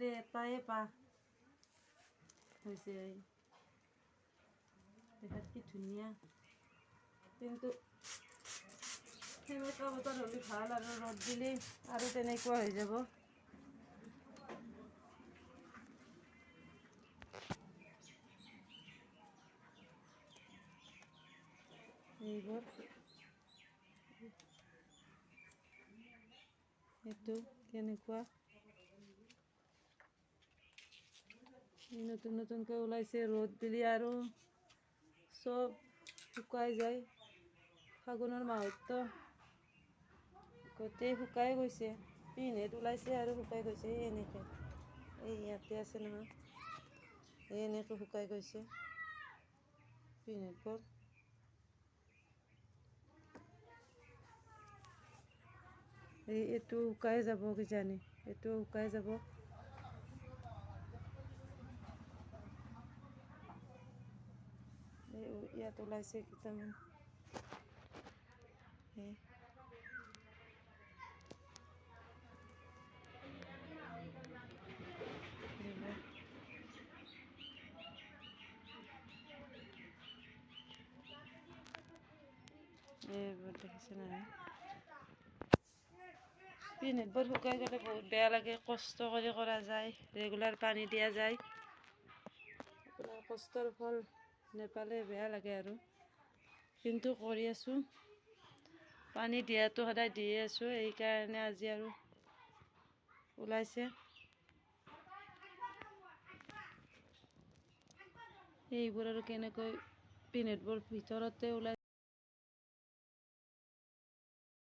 বাপৰে এটাই পা হয়েছে দেখাত কি ধুনীয়া কিন্তু সেনেকুৱা বতৰ হ'লে ভাল আৰু ৰ'দ দিলে আৰু তেনেকুৱা হৈ যাব এইবোৰ এইটো কেনেকুৱা নতুন নতুনকৈ ওলাইছে ৰ'দ দিলে আৰু চব শুকাই যায় ফাগুনৰ মাহততো গোটেই শুকাই গৈছে পিনেত ওলাইছে আৰু শুকাই গৈছে এনেকৈ এই ইয়াতে আছে নহয় এনেকৈ শুকাই গৈছে পিনেটবোৰ এইটো শুকাই যাব কিজানি এইটো শুকাই যাব ইয়াত ওলাইছে কেইটামান এইবোৰ দেখিছে নহয় পিনেটবোৰ শুকাই গ'লে বহুত বেয়া লাগে কষ্ট কৰি কৰা যায় ৰেগুলাৰ পানী দিয়া যায় আপোনাৰ কষ্টৰ ফল নেপালে বেয়া লাগে আৰু কিন্তু কৰি আছোঁ পানী দিয়াটো সদায় দিয়ে আছোঁ এইকাৰণে আজি আৰু ওলাইছে এইবোৰ আৰু কেনেকৈ পিনেটবোৰ ভিতৰতে ওলাই